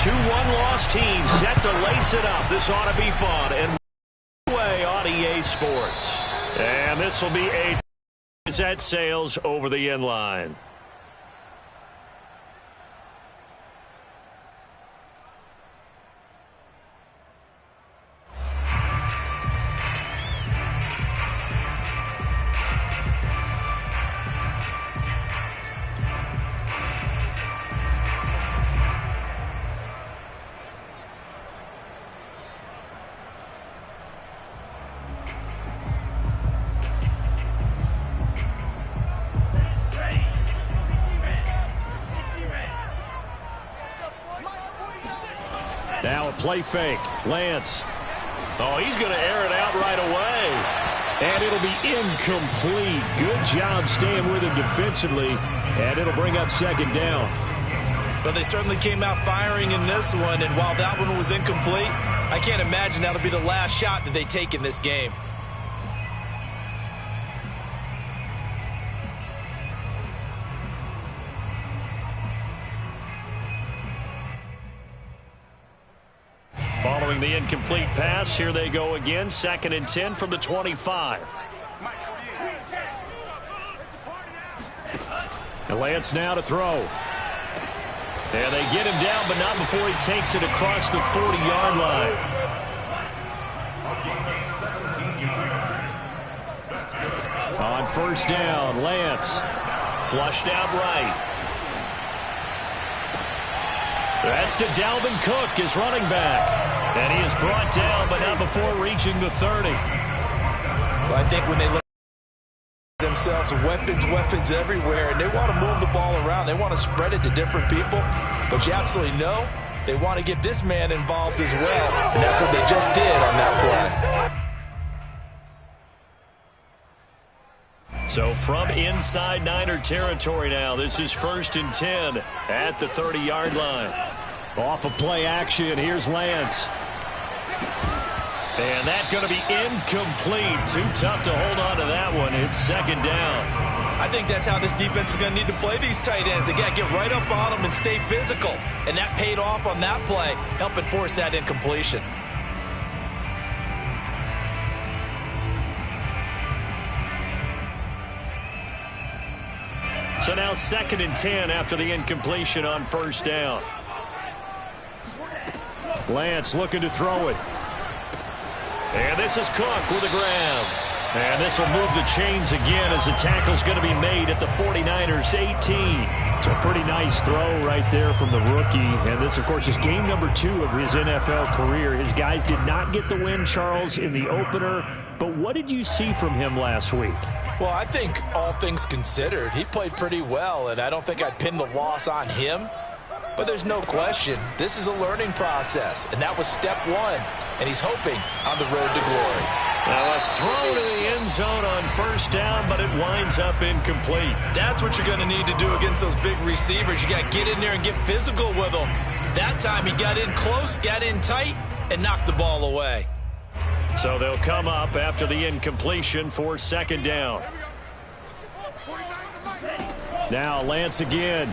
two one-loss teams set to lace it up. This ought to be fun. And way on EA Sports. And this will be a that sails over the end line. Now a play fake. Lance. Oh, he's going to air it out right away. And it'll be incomplete. Good job staying with him defensively. And it'll bring up second down. But they certainly came out firing in this one. And while that one was incomplete, I can't imagine that'll be the last shot that they take in this game. Following the incomplete pass, here they go again. 2nd and 10 from the 25. And Lance now to throw. And they get him down, but not before he takes it across the 40-yard line. On first down, Lance flushed out right. That's to Dalvin Cook, his running back. And he is brought down, but not before reaching the 30. Well, I think when they look at themselves, weapons everywhere, and they want to move the ball around. They want to spread it to different people. But you absolutely know they want to get this man involved as well. And that's what they just did on that play. So from inside Niner territory now, this is 1st and 10 at the 30-yard line. Off of play action, here's Lance. And that's going to be incomplete. Too tough to hold on to that one. It's 2nd down. I think that's how this defense is going to need to play these tight ends. They got to get right up on them and stay physical. And that paid off on that play, helping force that incompletion. So now 2nd and 10 after the incompletion on first down. Lance looking to throw it. And this is Cook with a grab. And this will move the chains again as the tackle's going to be made at the 49ers 18. It's a pretty nice throw right there from the rookie. And this, of course, is game number 2 of his NFL career. His guys did not get the win, Charles, in the opener. But what did you see from him last week? Well, I think all things considered, he played pretty well, and I don't think I'd pin the loss on him. But there's no question, this is a learning process, and that was step 1, and he's hoping on the road to glory. Now a throw to the end zone on first down, but it winds up incomplete. That's what you're going to need to do against those big receivers. You got to get in there and get physical with them. That time he got in close, got in tight, and knocked the ball away. So they'll come up after the incompletion for 2nd down. Now Lance again.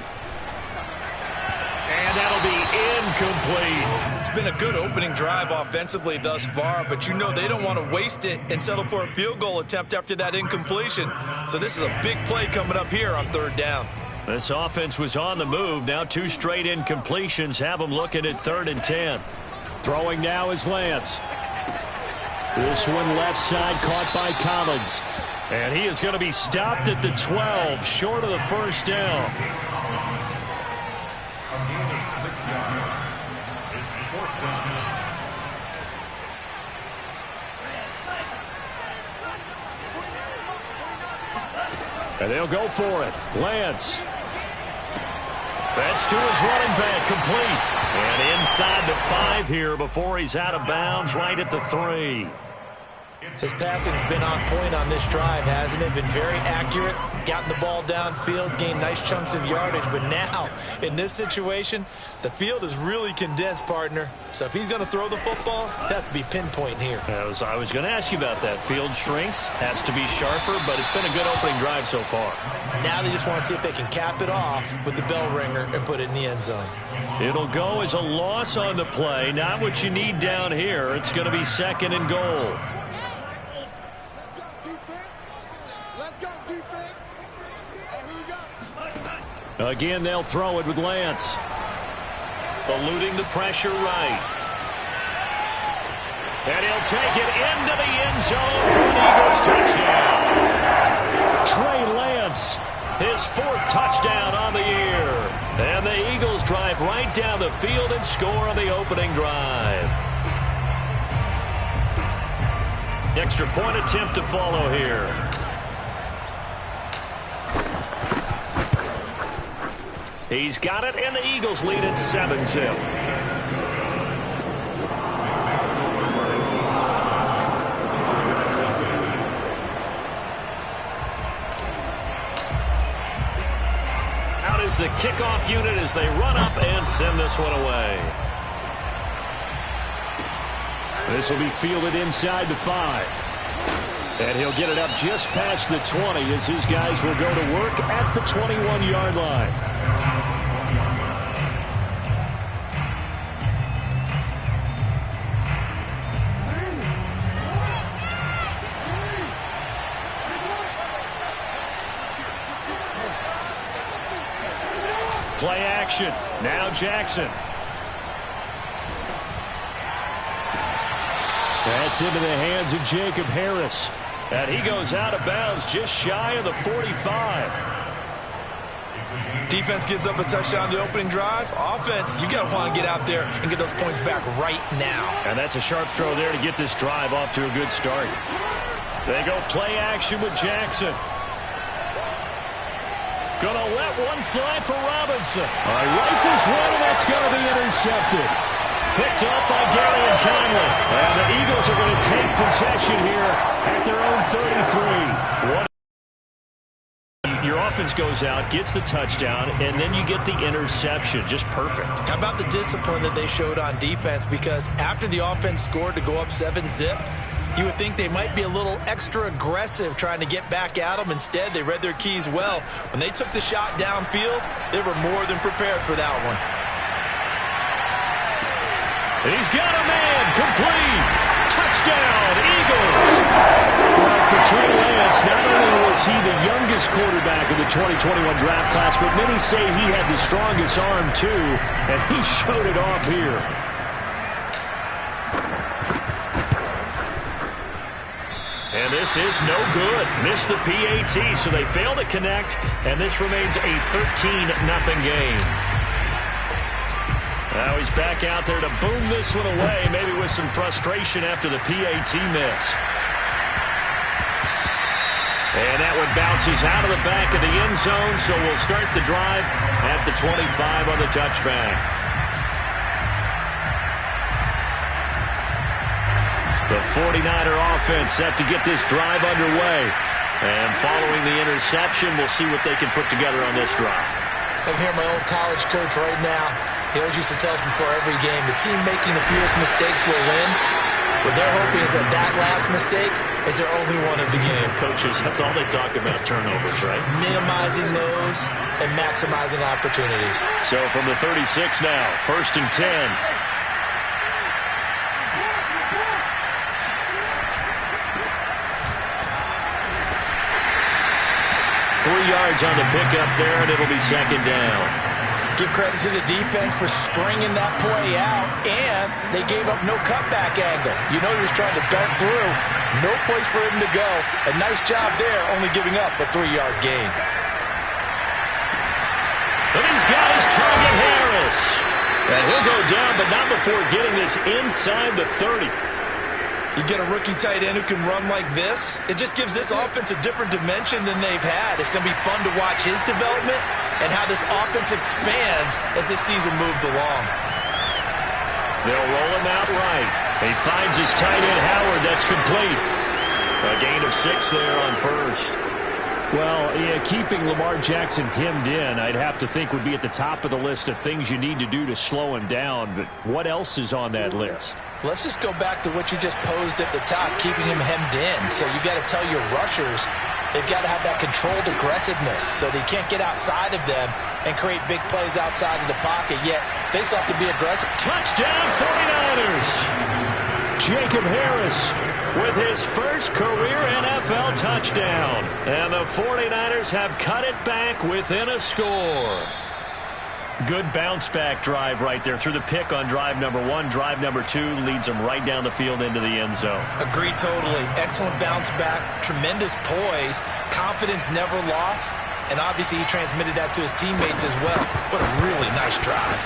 And that'll be incomplete. It's been a good opening drive offensively thus far, but you know they don't want to waste it and settle for a field goal attempt after that incompletion. So this is a big play coming up here on 3rd down. This offense was on the move. Now 2 straight incompletions have them looking at 3rd and 10. Throwing now is Lance. This one left side caught by Collins. And he is going to be stopped at the 12, short of the first down. And they'll go for it. Lance. That's to his running back, complete. And inside the 5 here before he's out of bounds, right at the 3. His passing's been on point on this drive, hasn't it? Been very accurate, gotten the ball downfield, gained nice chunks of yardage. But now, in this situation, the field is really condensed, partner. So if he's going to throw the football, that has to be pinpoint here. I was going to ask you about that. Field shrinks, has to be sharper, but it's been a good opening drive so far. Now they just want to see if they can cap it off with the bell ringer and put it in the end zone. It'll go as a loss on the play. Not what you need down here. It's going to be 2nd and goal. Again, they'll throw it with Lance. Eluding the pressure right. And he'll take it into the end zone for an Eagles touchdown. Trey Lance, his 4th touchdown on the year. And the Eagles drive right down the field and score on the opening drive. Extra point attempt to follow here. He's got it, and the Eagles lead it 7-0. Out is the kickoff unit as they run up and send this one away. This will be fielded inside the 5. And he'll get it up just past the 20 as his guys will go to work at the 21-yard line. Play action. Now Jackson. That's into the hands of Jacob Harris. And he goes out of bounds just shy of the 45. Defense gives up a touchdown on the opening drive. Offense, you got to want to get out there and get those points back right now. And that's a sharp throw there to get this drive off to a good start. They go play action with Jackson. Gonna let one fly for Robinson. Rifles one, and that's gonna be intercepted. Picked up by Gary Conley. And the Eagles are going to take possession here at their own 33. Your offense goes out, gets the touchdown, and then you get the interception. Just perfect. How about the discipline that they showed on defense? Because after the offense scored to go up 7-zip, you would think they might be a little extra aggressive trying to get back at them. Instead, they read their keys well. When they took the shot downfield, they were more than prepared for that one. He's got a man, complete, touchdown, Eagles. Well, for Trey Lance, not only was he the youngest quarterback in the 2021 draft class, but many say he had the strongest arm too, and he showed it off here. And this is no good. Missed the PAT, so they fail to connect, and this remains a 13-0 game. Now he's back out there to boom this one away, maybe with some frustration after the PAT miss. And that one bounces out of the back of the end zone, so we'll start the drive at the 25 on the touchback. The 49er offense set to get this drive underway. And following the interception, we'll see what they can put together on this drive. I can hear my old college coach right now. He always used to tell us before every game, the team making the fewest mistakes will win. What they're hoping is that that last mistake is their only one of the game. Coaches, that's all they talk about, turnovers, right? Minimizing those and maximizing opportunities. So from the 36 now, 1st and 10. 3 yards on the pickup there, and it'll be 2nd down. Give credit to the defense for stringing that play out, and they gave up no cutback angle. You know he was trying to dart through. No place for him to go. A nice job there, only giving up a 3-yard gain. And he's got his target, Harris. And he'll go down, but not before getting this inside the 30. You get a rookie tight end who can run like this, it just gives this offense a different dimension than they've had. It's going to be fun to watch his development and how this offense expands as this season moves along. They'll roll him out right. He finds his tight end, Howard. That's complete. A gain of 6 there on first. Well, yeah, keeping Lamar Jackson hemmed in, I'd have to think would be at the top of the list of things you need to do to slow him down. But what else is on that list? Let's just go back to what you just posed at the top, keeping him hemmed in. So you got to tell your rushers they've got to have that controlled aggressiveness so they can't get outside of them and create big plays outside of the pocket, yet they still have to be aggressive. Touchdown 49ers! Jacob Harris with his first career NFL touchdown. And the 49ers have cut it back within a score. Good bounce-back drive right there through the pick on drive number 1. Drive number 2 leads them right down the field into the end zone. Agree totally. Excellent bounce-back, tremendous poise, confidence never lost, and obviously he transmitted that to his teammates as well. What a really nice drive.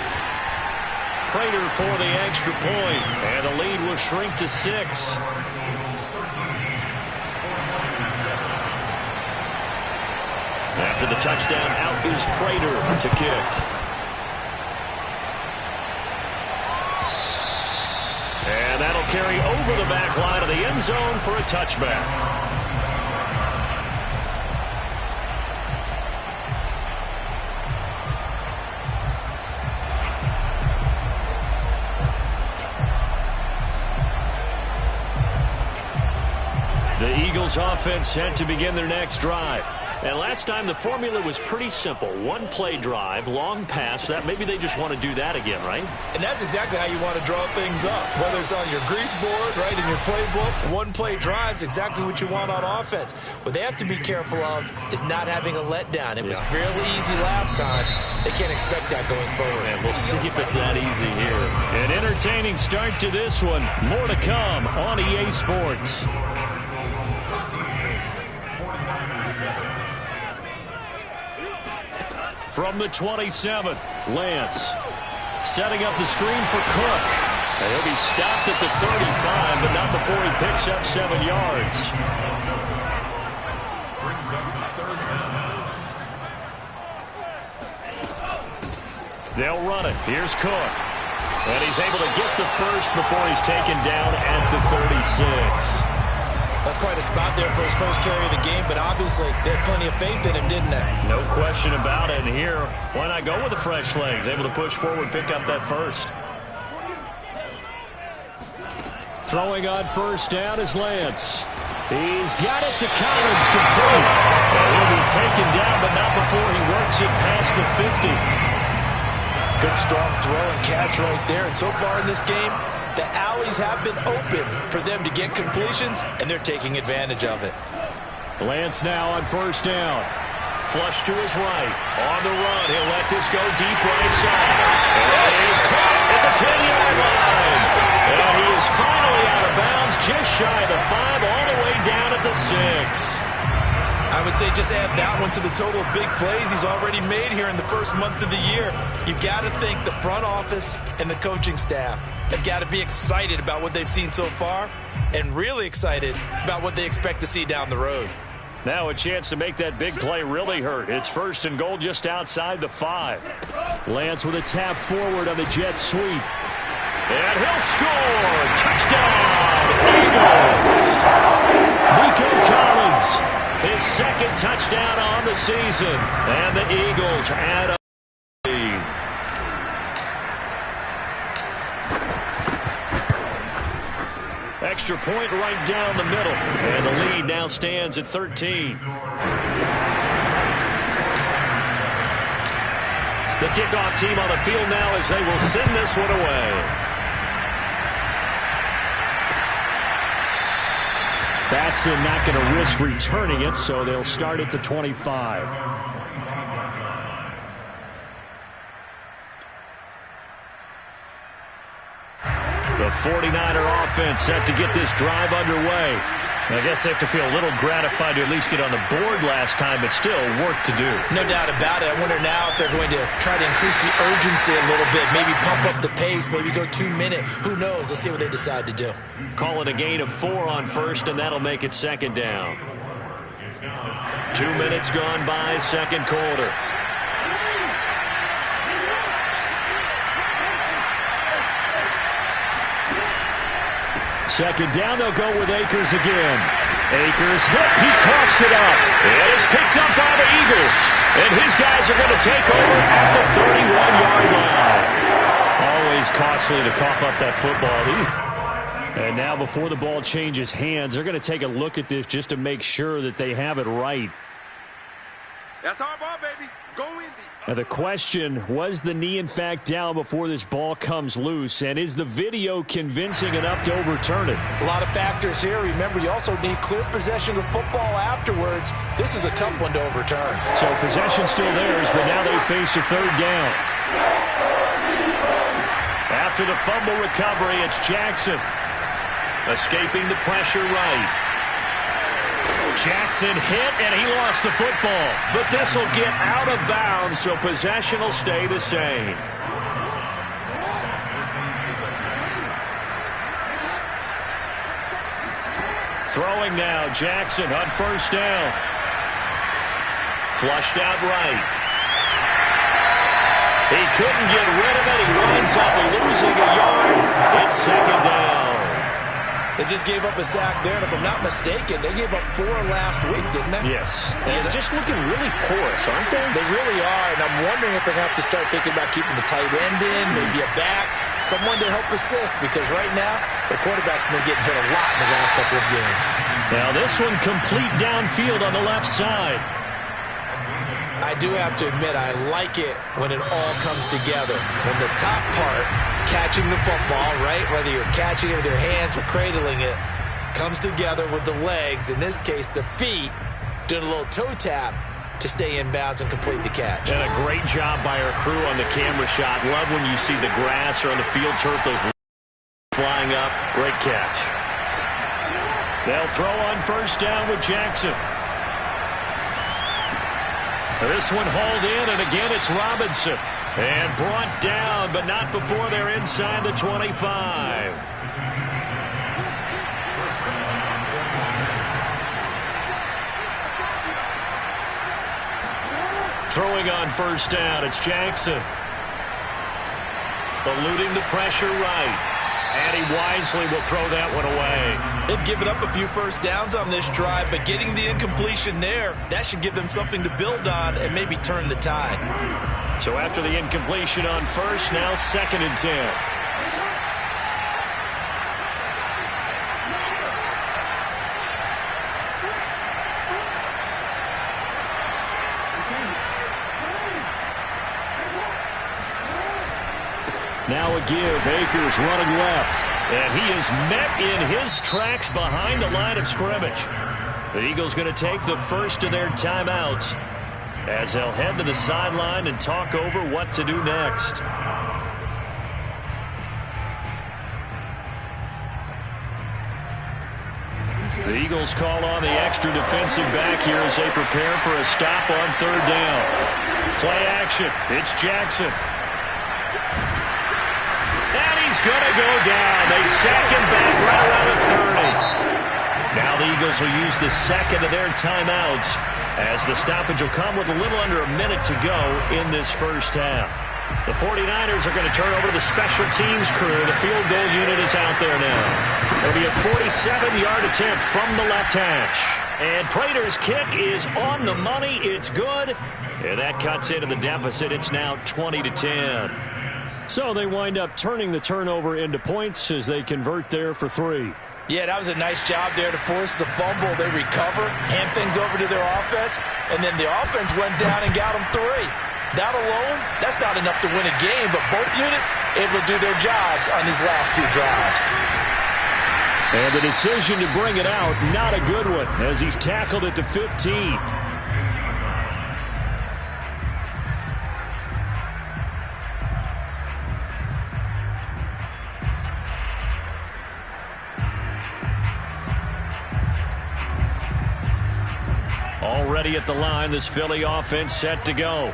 Prater for the extra point, and the lead will shrink to 6. After the touchdown, out is Prater to kick. And that'll carry over the back line of the end zone for a touchback. The Eagles offense set to begin their next drive. And last time the formula was pretty simple. One play drive, long pass. That maybe they just want to do that again, right? And that's exactly how you want to draw things up. Whether it's on your grease board, right, in your playbook, one play drive is exactly what you want on offense. What they have to be careful of is not having a letdown. It was fairly easy last time. They can't expect that going forward. And we'll see if it's that easy here. An entertaining start to this one. More to come on EA Sports. From the 27th, Lance setting up the screen for Cook. And he'll be stopped at the 35, but not before he picks up 7 yards. They'll run it. Here's Cook. And he's able to get the first before he's taken down at the 36. That's quite a spot there for his first carry of the game, but obviously they had plenty of faith in him, didn't they? No question about it. And here, why not go with the fresh legs? Able to push forward, pick up that first. Throwing on first down is Lance. He's got it to Collins, complete. And he'll be taken down, but not before he works it past the 50. Good strong throw and catch right there. And so far in this game, the alleys have been open for them to get completions, and they're taking advantage of it. Lance now on first down. Flush to his right. On the run, he'll let this go deep right side. And he is caught at the 10-yard line. And he is finally out of bounds, just shy of the 5, all the way down at the 6. I would say just add that one to the total of big plays he's already made here in the first month of the year. You've got to think the front office and the coaching staff have got to be excited about what they've seen so far and really excited about what they expect to see down the road. Now a chance to make that big play really hurt. It's first and goal just outside the 5. Lance with a tap forward on the jet sweep. And he'll score! Touchdown, Eagles! Nico Collins, his second touchdown on the season. And the Eagles add a lead. Extra point right down the middle. And the lead now stands at 13. The kickoff team on the field now as they will send this one away. Batson not going to risk returning it, so they'll start at the 25. The 49er offense set to get this drive underway. I guess they have to feel a little gratified to at least get on the board last time, but still work to do. No doubt about it. I wonder now if they're going to try to increase the urgency a little bit, maybe pump up the pace, maybe go 2-minute. Who knows? Let's see what they decide to do. Call it a gain of 4 on first, and that'll make it second down. 2 minutes gone by, second quarter. Second down, they'll go with Akers again. Akers hit. He coughs it up. It is picked up by the Eagles. And his guys are going to take over at the 31-yard line. Always costly to cough up that football. And now before the ball changes hands, they're going to take a look at this just to make sure that they have it right. That's our ball, baby. Go Indy. Now the question, was the knee in fact down before this ball comes loose? And is the video convincing enough to overturn it? A lot of factors here. Remember, you also need clear possession of football afterwards. This is a tough one to overturn. So possession still theirs, but now they face a third down. After the fumble recovery, it's Jackson. Escaping the pressure right. Jackson hit, and he lost the football. But this will get out of bounds, so possession will stay the same. Throwing now, Jackson on first down. Flushed out right. He couldn't get rid of it. He winds up losing a yard. It's second down. They just gave up a sack there, and if I'm not mistaken, they gave up 4 last week, didn't they? Yes. And just looking really porous, aren't they? They really are, and I'm wondering if they're going to have to start thinking about keeping the tight end in, maybe a back, someone to help assist, because right now, the quarterback's been getting hit a lot in the last couple of games. Now this one complete downfield on the left side. I do have to admit, I like it when it all comes together. When the top part, catching the football, right, whether you're catching it with your hands or cradling it, comes together with the legs, in this case the feet, doing a little toe tap to stay in bounds and complete the catch. And a great job by our crew on the camera shot. Love when you see the grass or on the field turf, those flying up. Great catch. They'll throw on first down with Jackson. This one hauled in, and again it's Robinson. And brought down, but not before they're inside the 25. Throwing on first down, it's Jackson. Eluding the pressure right. And he wisely will throw that one away. They've given up a few first downs on this drive, but getting the incompletion there, that should give them something to build on and maybe turn the tide. So after the incompletion on first, now 2nd and 10. Now a give. Akers running left. And he is met in his tracks behind the line of scrimmage. The Eagles going to take the first of their timeouts as they'll head to the sideline and talk over what to do next. The Eagles call on the extra defensive back here as they prepare for a stop on third down. Play action. It's Jackson. And he's going to go down. They sack him back right around the 30. Now the Eagles will use the second of their timeouts as the stoppage will come with a little under a minute to go in this first half. The 49ers are going to turn over to the special teams crew. The field goal unit is out there now. It'll be a 47-yard attempt from the left hash. And Prater's kick is on the money. It's good. And that cuts into the deficit. It's now 20-10. So they wind up turning the turnover into points as they convert there for 3. Yeah, that was a nice job there to force the fumble. They recover, hand things over to their offense, and then the offense went down and got them 3. That alone, that's not enough to win a game, but both units able to do their jobs on these last 2 drives. And the decision to bring it out, not a good one, as he's tackled at the 15. Already at the line, this Philly offense set to go.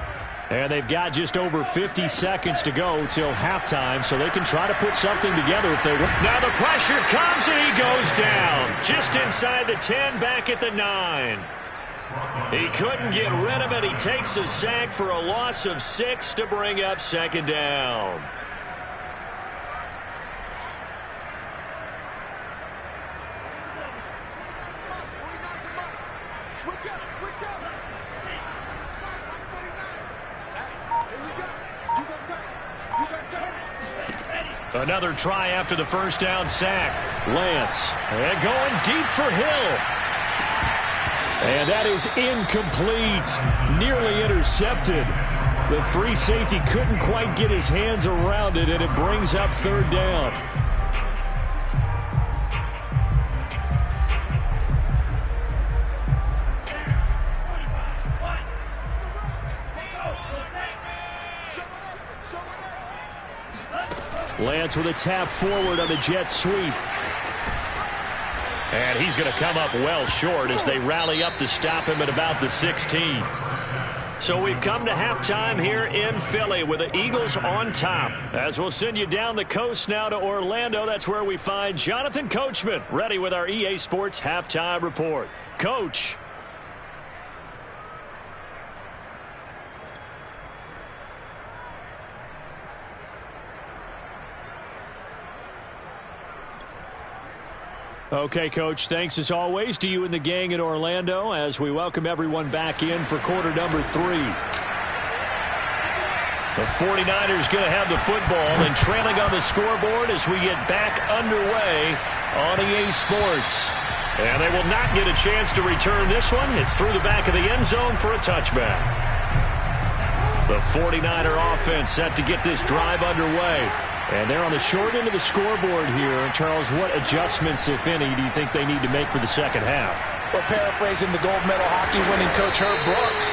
And they've got just over 50 seconds to go till halftime, so they can try to put something together if they want. Now the pressure comes, and he goes down. Just inside the 10, back at the 9. He couldn't get rid of it. He takes a sack for a loss of 6 to bring up second down. Switch up, switch up. Hey, here we go. You got time. You got time. Another try after the first down sack. Lance, and going deep for Hill. And that is incomplete. Nearly intercepted. The free safety couldn't quite get his hands around it, and it brings up third down. Lance with a tap forward on the jet sweep. And he's going to come up well short as they rally up to stop him at about the 16. So we've come to halftime here in Philly with the Eagles on top. As we'll send you down the coast now to Orlando, that's where we find Jonathan Coachman ready with our EA Sports halftime report. Coach. Okay, Coach, thanks as always to you and the gang in Orlando as we welcome everyone back in for quarter number 3. The 49ers going to have the football and trailing on the scoreboard as we get back underway on EA Sports. And they will not get a chance to return this one. It's through the back of the end zone for a touchback. The 49er offense set to get this drive underway. And they're on the short end of the scoreboard here. Charles, what adjustments, if any, do you think they need to make for the second half? Well, paraphrasing the gold medal hockey winning coach Herb Brooks,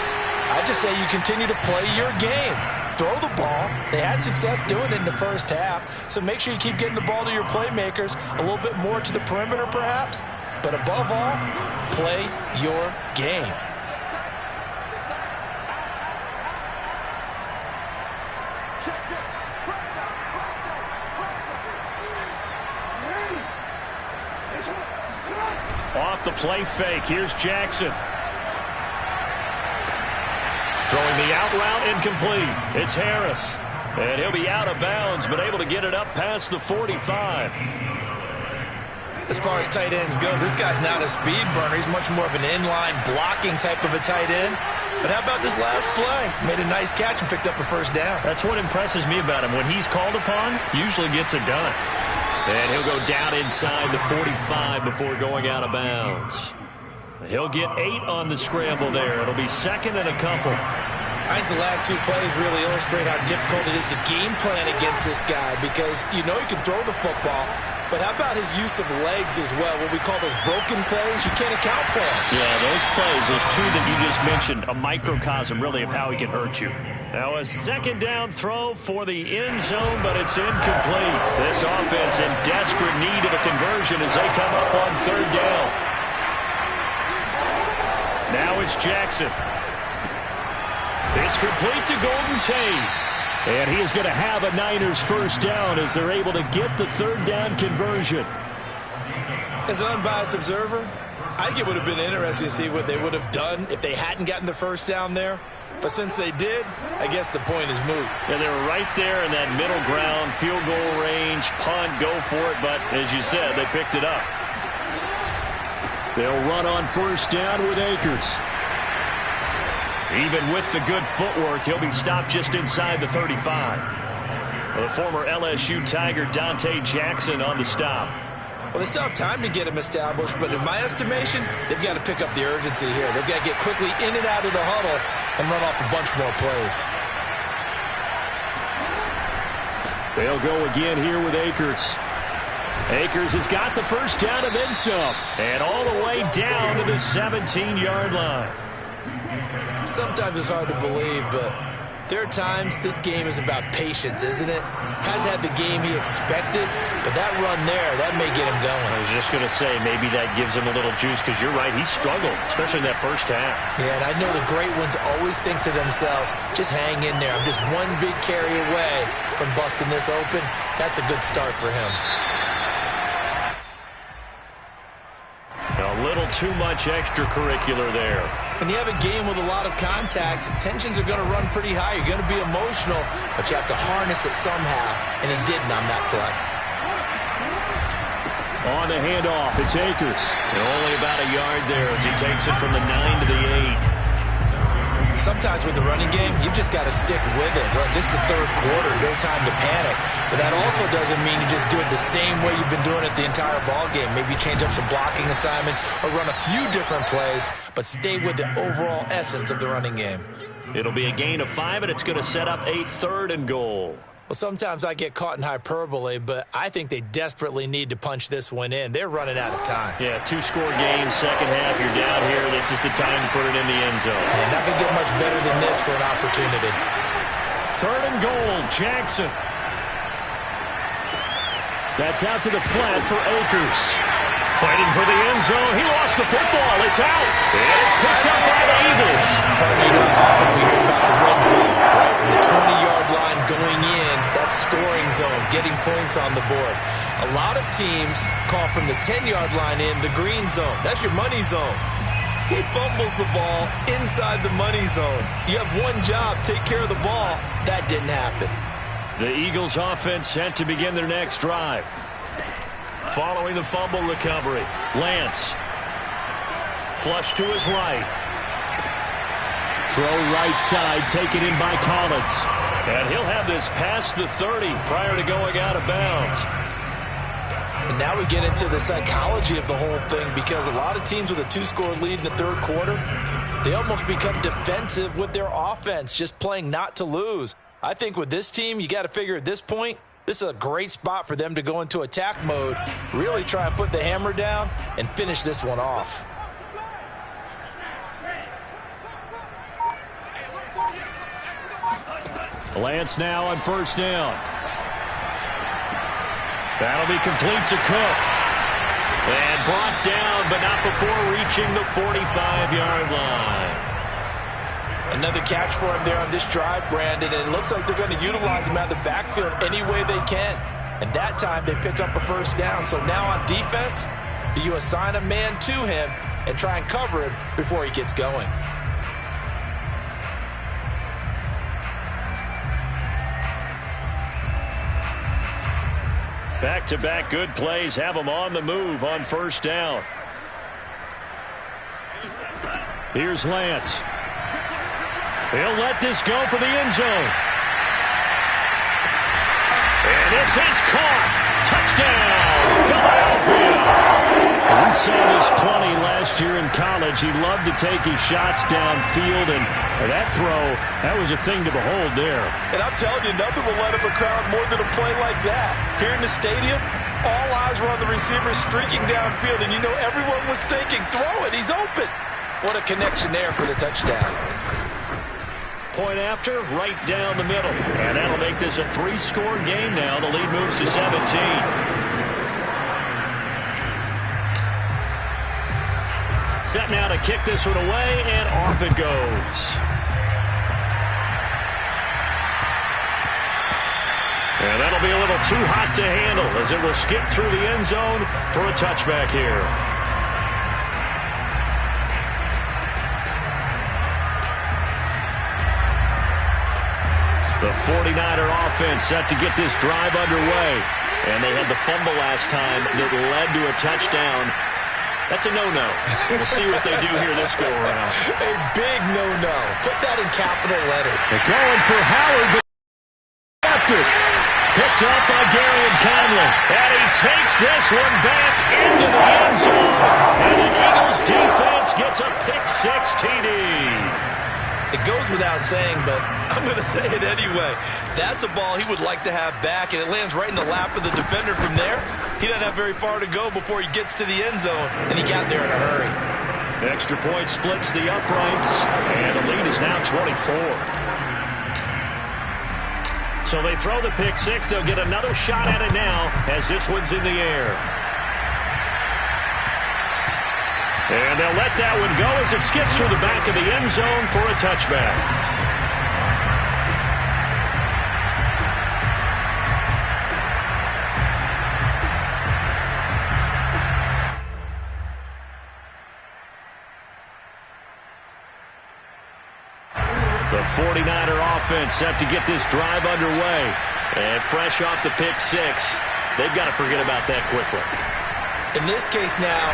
I just say you continue to play your game. Throw the ball. They had success doing it in the first half, so make sure you keep getting the ball to your playmakers, a little bit more to the perimeter perhaps, but above all, play your game. Off the play fake, here's Jackson. Throwing the out route incomplete. It's Harris. And he'll be out of bounds, but able to get it up past the 45. As far as tight ends go, this guy's not a speed burner. He's much more of an inline blocking type of a tight end. But how about this last play? Made a nice catch and picked up a first down. That's what impresses me about him. When he's called upon, usually gets it done. And he'll go down inside the 45 before going out of bounds. He'll get 8 on the scramble there. It'll be second and a couple. I think the last 2 plays really illustrate how difficult it is to game plan against this guy because you know he can throw the football, but how about his use of legs as well? What we call those broken plays, you can't account for them. Yeah, those plays, those 2 that you just mentioned, a microcosm really of how he can hurt you. Now a second down throw for the end zone, but it's incomplete. This offense in desperate need of a conversion as they come up on third down. Now it's Jackson. It's complete to Golden Tate. And he is going to have a Niners first down as they're able to get the third down conversion. As an unbiased observer, I think it would have been interesting to see what they would have done if they hadn't gotten the first down there. But since they did, I guess the point is moot. Yeah, they were right there in that middle ground, field goal range, punt, go for it. But as you said, they picked it up. They'll run on first down with Akers. Even with the good footwork, he'll be stopped just inside the 35. The former LSU Tiger Dante Jackson on the stop. Well, they still have time to get him established, but in my estimation, they've got to pick up the urgency here. They've got to get quickly in and out of the huddle and run off a bunch more plays. They'll go again here with Akers. Akers has got the first down and then some. And all the way down to the 17-yard line. Sometimes it's hard to believe, but there are times this game is about patience, isn't it? Hasn't had the game he expected, but that run there, that may get him going. I was just going to say, maybe that gives him a little juice, because you're right, he struggled, especially in that first half. Yeah, and I know the great ones always think to themselves, just hang in there. I'm just one big carry away from busting this open. That's a good start for him. A little too much extracurricular there. When you have a game with a lot of contact, tensions are going to run pretty high. You're going to be emotional, but you have to harness it somehow, and he didn't on that play. On the handoff, it's Akers. And only about a yard there as he takes it from the 9 to the 8. Sometimes with the running game, you've just got to stick with it. Look, this is the third quarter, no time to panic. But that also doesn't mean you just do it the same way you've been doing it the entire ball game. Maybe change up some blocking assignments or run a few different plays, but stay with the overall essence of the running game. It'll be a gain of 5, and it's going to set up a 3rd and goal. Well, sometimes I get caught in hyperbole, but I think they desperately need to punch this one in. They're running out of time. Yeah, 2-score game, second half, you're down here. This is the time to put it in the end zone. And nothing get much better than this for an opportunity. 3rd and goal, Jackson. That's out to the flat for Akers. Fighting for the end zone. He lost the football. It's out. And it's picked up by the Eagles. Often we hear about the red zone, right? From the 20-yard line going in, that scoring zone, getting points on the board. A lot of teams call from the 10-yard line in the green zone. That's your money zone. He fumbles the ball inside the money zone. You have one job, take care of the ball. That didn't happen. The Eagles offense set to begin their next drive. Following the fumble recovery, Lance. Flush to his right. Throw right side, taken in by Collins. And he'll have this past the 30 prior to going out of bounds. And now we get into the psychology of the whole thing, because a lot of teams with a 2-score lead in the third quarter, they almost become defensive with their offense, just playing not to lose. I think with this team, you got to figure at this point, this is a great spot for them to go into attack mode, really try and put the hammer down and finish this one off. Lance now on 1st down. That'll be complete to Cook. And brought down, but not before reaching the 45-yard line. Another catch for him there on this drive, Brandon, and it looks like they're going to utilize him out of the backfield any way they can. And that time they pick up a 1st down. So now on defense, do you assign a man to him and try and cover him before he gets going? Back-to-back good plays have them on the move on 1st down. Here's Lance. He'll let this go for the end zone. And this is caught. Touchdown, Philadelphia. We saw this plenty last year in college. He loved to take his shots downfield, and that throw, that was a thing to behold there. And I'm telling you, nothing will light up a crowd more than a play like that. Here in the stadium, all eyes were on the receiver streaking downfield, and you know everyone was thinking, throw it, he's open. What a connection there for the touchdown. Point after, right down the middle. And that'll make this a 3-score game now. The lead moves to 17. Set now to kick this one away, and off it goes. And that'll be a little too hot to handle as it will skip through the end zone for a touchback here. The 49er offense set to get this drive underway. And they had the fumble last time that led to a touchdown. That's a no-no. We'll see what they do here this go-around. A big no-no. Put that in capital letters. They're going for Howard, but it. Picked up by Garyon Conley. And he takes this one back into the end zone. And the Eagles defense gets a pick-6 TD. It goes without saying, but I'm going to say it anyway. That's a ball he would like to have back, and it lands right in the lap of the defender from there. He doesn't have very far to go before he gets to the end zone, and he got there in a hurry. The extra point splits the uprights, and the lead is now 24. So they throw the pick-6. They'll get another shot at it now as this one's in the air. And they'll let that one go as it skips through the back of the end zone for a touchback. The 49er offense set to get this drive underway. And fresh off the pick-6, they've got to forget about that quickly. In this case now,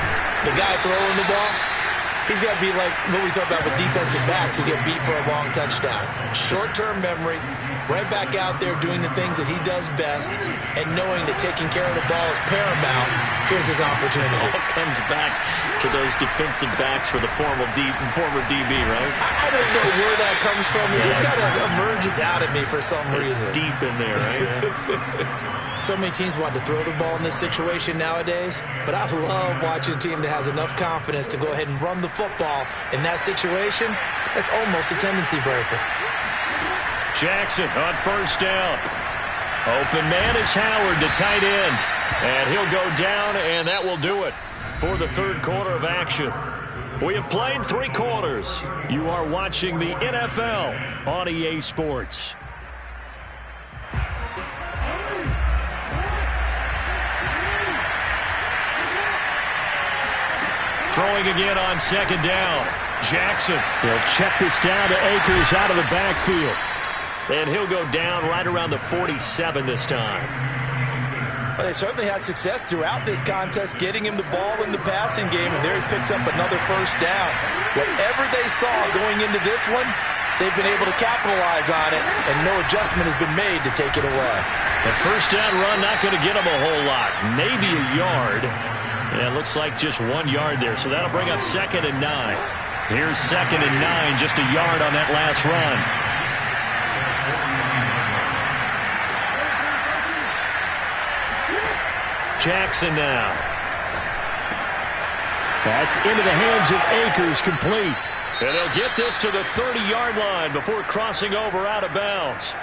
the guy throwing the ball, he's got to be like what we talk about with defensive backs who get beat for a long touchdown. Short-term memory, right back out there doing the things that he does best, and knowing that taking care of the ball is paramount. Here's his opportunity. All comes back to those defensive backs for the former DB, right? I don't know where that comes from. It just kind of emerges out of me for some reason. It's deep in there, right? So many teams want to throw the ball in this situation nowadays, but I love watching a team that has enough confidence to go ahead and run the football in that situation. That's almost a tendency breaker. Jackson on first down. Open man is Howard, the tight end. And he'll go down, and that will do it for the third quarter of action. We have played 3 quarters. You are watching the NFL on EA Sports. Throwing again on second down. Jackson. He'll check this down to Akers out of the backfield. And he'll go down right around the 47 this time. Well, they certainly had success throughout this contest getting him the ball in the passing game, and there he picks up another first down. Whatever they saw going into this one, they've been able to capitalize on it, and no adjustment has been made to take it away. The first down run not going to get him a whole lot. Maybe a yard. And it looks like just 1 yard there, so that'll bring up 2nd and 9. Here's 2nd and 9, just a yard on that last run. Jackson now. That's into the hands of Akers, complete. And he'll get this to the 30-yard line before crossing over out of bounds.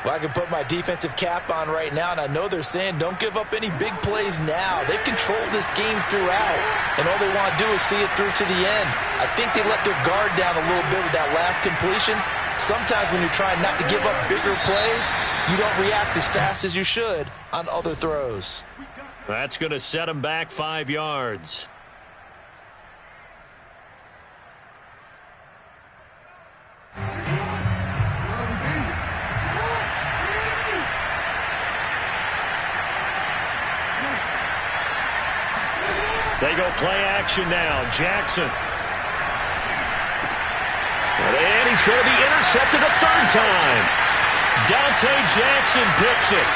Well, I can put my defensive cap on right now, and I know they're saying don't give up any big plays now. They've controlled this game throughout, and all they want to do is see it through to the end. I think they let their guard down a little bit with that last completion. Sometimes when you're trying not to give up bigger plays, you don't react as fast as you should on other throws. That's going to set them back 5 yards. They go play action now. Jackson. And he's going to be intercepted a 3rd time. Dante Jackson picks it.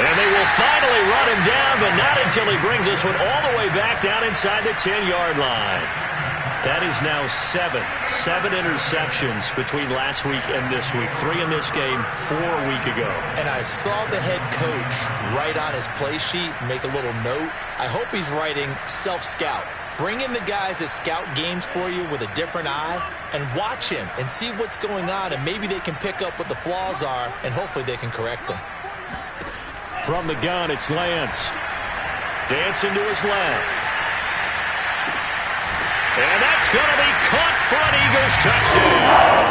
And they will finally run him down, but not until he brings this one all the way back down inside the 10-yard line. That is now 7 interceptions between last week and this week. 3 in this game, 4 a week ago. And I saw the head coach write on his play sheet, make a little note. I hope he's writing self-scout. Bring in the guys that scout games for you with a different eye and watch him and see what's going on, and maybe they can pick up what the flaws are, and hopefully they can correct them. From the gun, it's Lance. Dancing to his left. And that's going to be caught for an Eagles touchdown.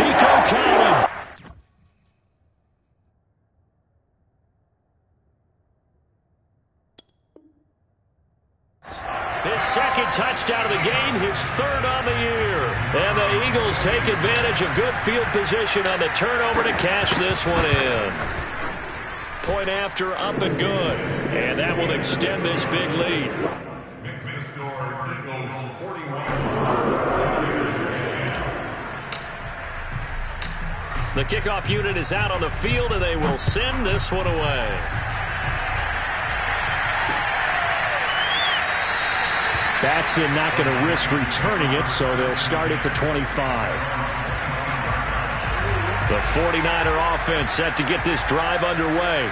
Nico Collins. His 2nd touchdown of the game, his 3rd on the year. And the Eagles take advantage of good field position on the turnover to cash this one in. Point after, up and good. And that will extend this big lead. The kickoff unit is out on the field, and they will send this one away. Batson not going to risk returning it, so they'll start at the 25. The 49er offense set to get this drive underway.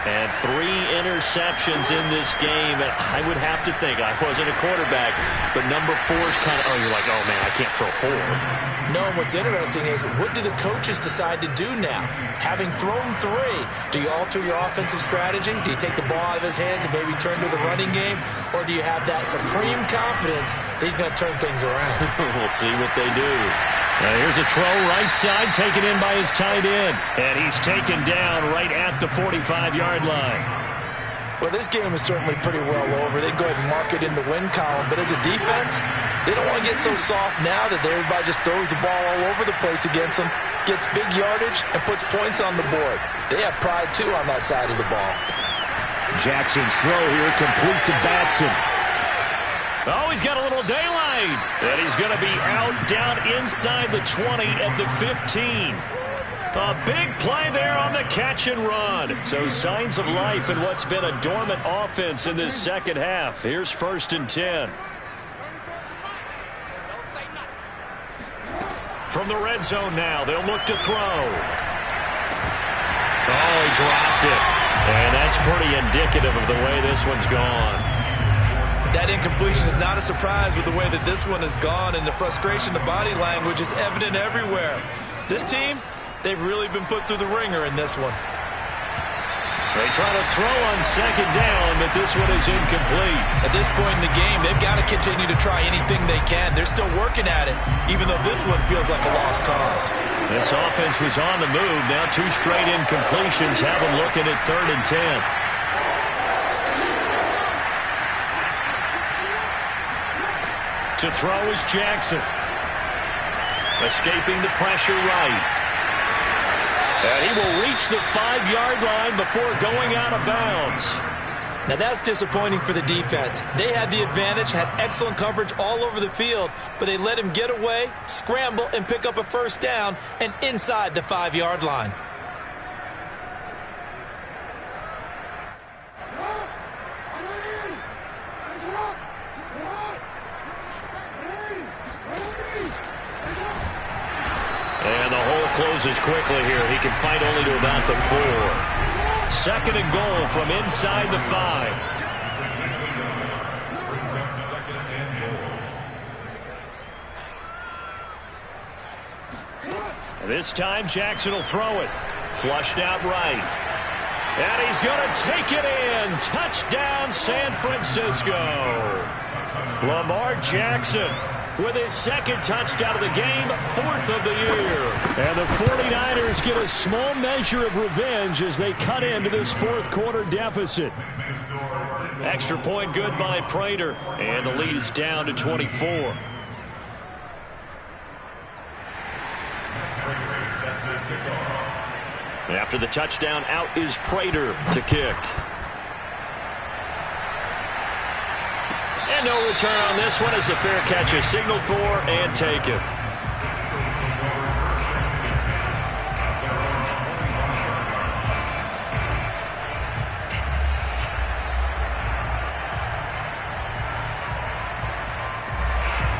And 3 interceptions in this game. And I would have to think, I wasn't a quarterback, but number 4 is kind of, you're like, oh, man, I can't throw 4. No, what's interesting is, what do the coaches decide to do now? Having thrown 3, do you alter your offensive strategy? Do you take the ball out of his hands and maybe turn to the running game? Or do you have that supreme confidence that he's going to turn things around? We'll see what they do. Here's a throw right side, taken in by his tight end. And he's taken down right at the 45-yard line. Well, this game is certainly pretty well over. They can go ahead and mark it in the win column. But as a defense, They don't want to get so soft now that everybody just throws the ball all over the place against them, gets big yardage, and puts points on the board. They have pride, too, on that side of the ball. Jackson's throw here complete to Batson. Oh, he's got a little daylight. And he's going to be out down inside the 20 at the 15. A big play there on the catch and run. So signs of life in what's been a dormant offense in this second half. Here's 1st and 10. From the red zone now, they'll look to throw. Oh, he dropped it. And that's pretty indicative of the way this one's gone. That incompletion is not a surprise with the way that this one has gone, and the frustration, the body language is evident everywhere. This team, they've really been put through the ringer in this one. They try to throw on 2nd down, but this one is incomplete. At this point in the game, they've got to continue to try anything they can. They're still working at it, even though this one feels like a lost cause. This offense was on the move. Now 2 straight incompletions have them looking at 3rd and 10. To throw is Jackson. Escaping the pressure right. And he will reach the 5-yard line before going out of bounds. Now that's disappointing for the defense. They had the advantage, had excellent coverage all over the field, but they let him get away, scramble, and pick up a 1st down and inside the 5-yard line. And the hole closes quickly here. He can fight only to about the 4. 2nd and goal from inside the 5. This time Jackson will throw it. Flushed out right. And he's going to take it in. Touchdown, San Francisco. Lamar Jackson with his 2nd touchdown of the game, 4th of the year. And the 49ers get a small measure of revenge as they cut into this 4th quarter deficit. Extra point good by Prater, and the lead is down to 24. After the touchdown, out is Prater to kick. And no return on this one as the fair catch is signaled for and taken.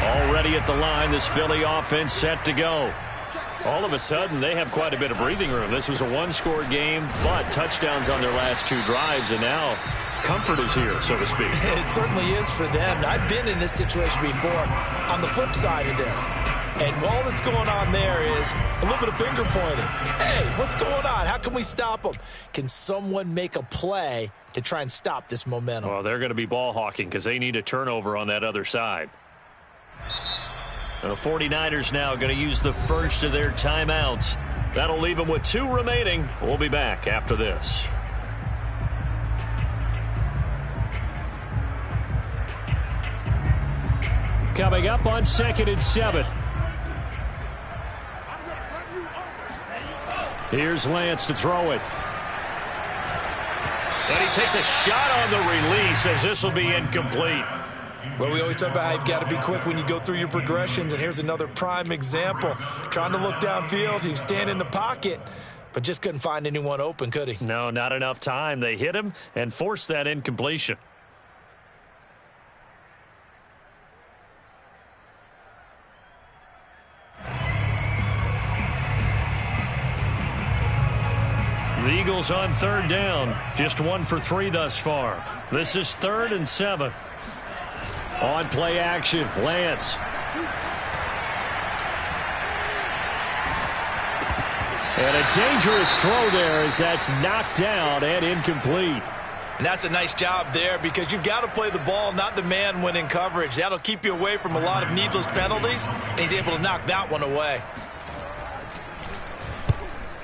Already at the line, this Philly offense set to go. All of a sudden, they have quite a bit of breathing room. This was a 1-score game, but touchdowns on their last 2 drives, and now comfort is here, so to speak. It certainly is for them. I've been in this situation before on the flip side of this. And all that's going on there is a little bit of finger pointing. Hey, what's going on? How can we stop them? Can someone make a play to try and stop this momentum? Well, they're going to be ball hawking because they need a turnover on that other side. The 49ers now going to use the first of their timeouts. That'll leave them with 2 remaining. We'll be back after this. Coming up on 2nd and 7. Here's Lance to throw it. And he takes a shot on the release as this will be incomplete. Well, we always talk about how you've got to be quick when you go through your progressions, and here's another prime example. Trying to look downfield, he was standing in the pocket, but just couldn't find anyone open, could he? No, not enough time. They hit him and forced that incompletion. The Eagles on 3rd down. Just 1 for 3 thus far. This is 3rd and 7. On play action, Lance. And a dangerous throw there as that's knocked down and incomplete. And that's a nice job there because you've got to play the ball, not the man when in coverage. That'll keep you away from a lot of needless penalties, and he's able to knock that one away.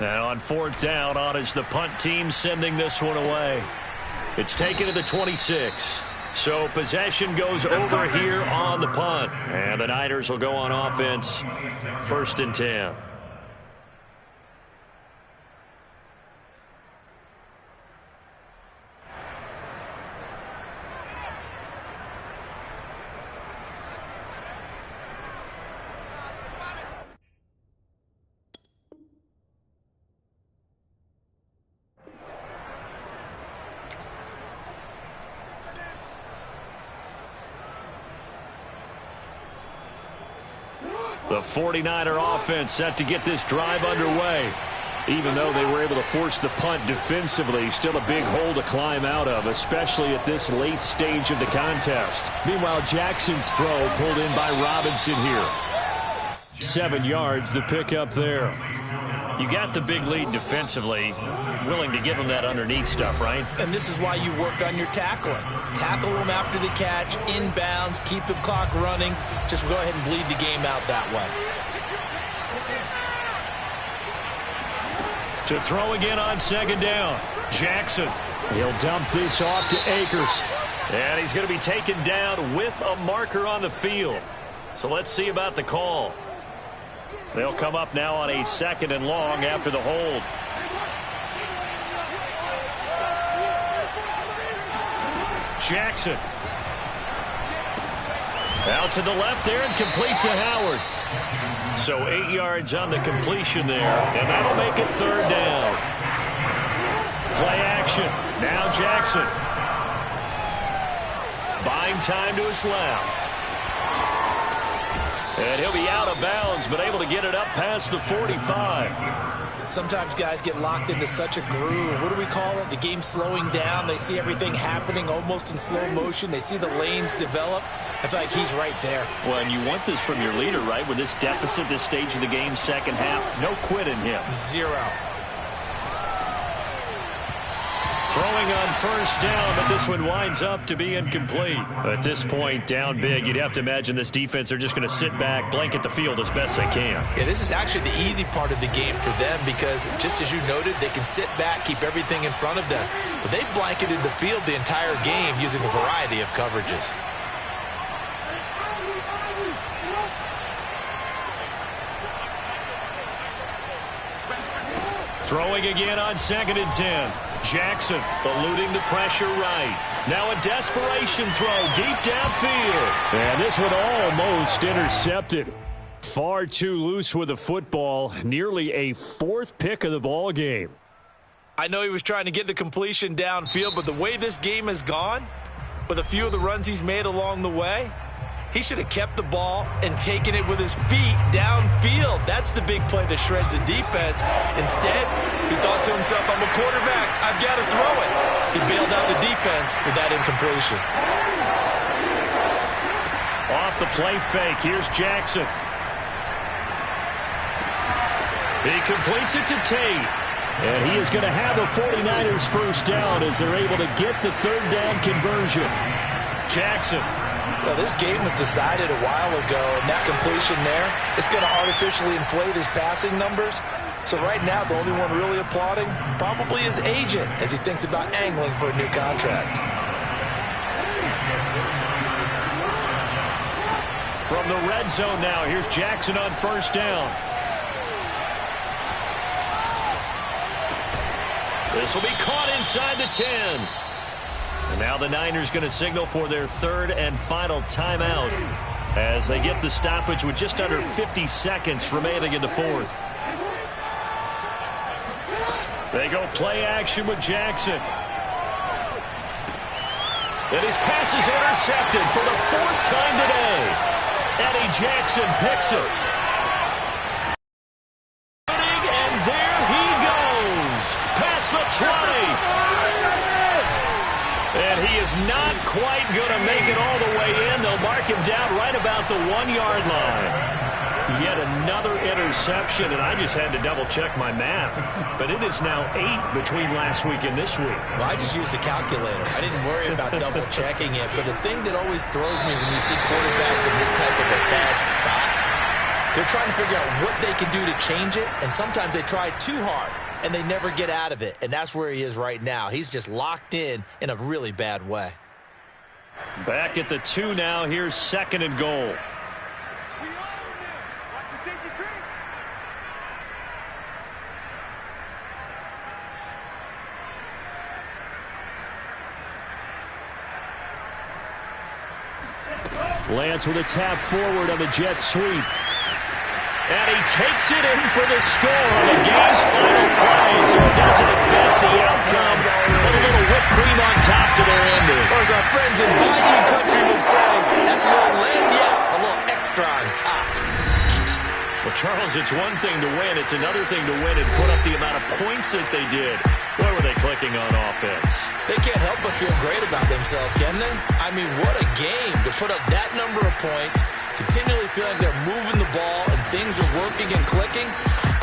Now on 4th down, on is the punt team sending this one away. It's taken to the 26. So possession goes over here on the punt. And the Niners will go on offense, 1st and 10. The 49er offense set to get this drive underway. Even though they were able to force the punt defensively, still a big hole to climb out of, especially at this late stage of the contest. Meanwhile, Jackson's throw pulled in by Robinson here. 7 yards, the pickup there. You got the big lead defensively, willing to give them that underneath stuff, right? And this is why you work on your tackling. Tackle them after the catch, inbounds, keep the clock running. Just go ahead and bleed the game out that way. To throw again on 2nd down. Jackson. He'll dump this off to Akers. And he's going to be taken down with a marker on the field. So let's see about the call. They'll come up now on a 2nd and long after the hold. Jackson. Out to the left there and complete to Howard. So 8 yards on the completion there, and that'll make it 3rd down. Play action. Now Jackson. Buying time to his left. And he'll be out of bounds, but able to get it up past the 45. Sometimes guys get locked into such a groove. What do we call it? The game's slowing down. They see everything happening almost in slow motion. They see the lanes develop. I feel like he's right there. Well, and you want this from your leader, right? With this deficit, this stage of the game, 2nd half, no quit in him. 0. Throwing on 1st down, but this one winds up to be incomplete. At this point, down big, you'd have to imagine this defense are just going to sit back, blanket the field as best they can. Yeah, this is actually the easy part of the game for them because, just as you noted, they can sit back, keep everything in front of them. But they've blanketed the field the entire game using a variety of coverages. Throwing again on 2nd and 10. Jackson eluding the pressure right. Now a desperation throw deep downfield. And this one almost intercepted. Far too loose with the football. Nearly a 4th pick of the ball game. I know he was trying to get the completion downfield, but the way this game has gone, with a few of the runs he's made along the way, he should have kept the ball and taken it with his feet downfield. That's the big play that shreds the defense. Instead, he thought to himself, I'm a quarterback. I've got to throw it. He bailed out the defense with that incompletion. Off the play fake, here's Jackson. He completes it to Tate. And he is going to have a 49ers 1st down as they're able to get the 3rd down conversion. Jackson. Well, this game was decided a while ago, and that completion there, it's going to artificially inflate his passing numbers. So right now, the only one really applauding probably his agent as he thinks about angling for a new contract. From the red zone now, here's Jackson on 1st down. This will be caught inside the 10. And now the Niners going to signal for their 3rd and final timeout as they get the stoppage with just under 50 seconds remaining in the 4th. They go play action with Jackson. And his pass is intercepted for the 4th time today. Eddie Jackson picks it. And there he goes. Past the 20. And he is not quite going to make it all the way in. They'll mark him down right about the 1-yard line. Yet another interception, and I just had to double-check my math. But it is now 8 between last week and this week. Well, I just used a calculator. I didn't worry about double-checking it. But the thing that always throws me when you see quarterbacks in this type of a bad spot, they're trying to figure out what they can do to change it, and sometimes they try too hard. And they never get out of it. And that's where he is right now. He's just locked in a really bad way. Back at the 2 now. Here's 2nd and goal. We own them. Watch the safety creep. Lance with a tap forward on the jet sweep. And he takes it in for the score on the game's final play, so it doesn't affect the outcome. Put a little whipped cream on top to their ending. Or as our friends in Bayou Country would say, that's a little lagniappe, a little extra on top. Well, Charles, it's one thing to win. It's another thing to win and put up the amount of points that they did. Where were they clicking on offense? They can't help but feel great about themselves, can they? I mean, what a game to put up that number of points, continually feel like they're moving the ball and things are working and clicking.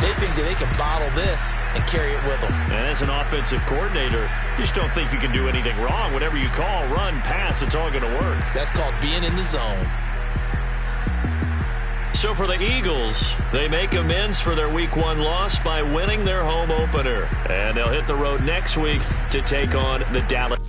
They think that they can bottle this and carry it with them. And as an offensive coordinator, you just don't think you can do anything wrong. Whatever you call, run, pass, it's all going to work. That's called being in the zone. So for the Eagles, they make amends for their Week 1 loss by winning their home opener. And they'll hit the road next week to take on the Dallas.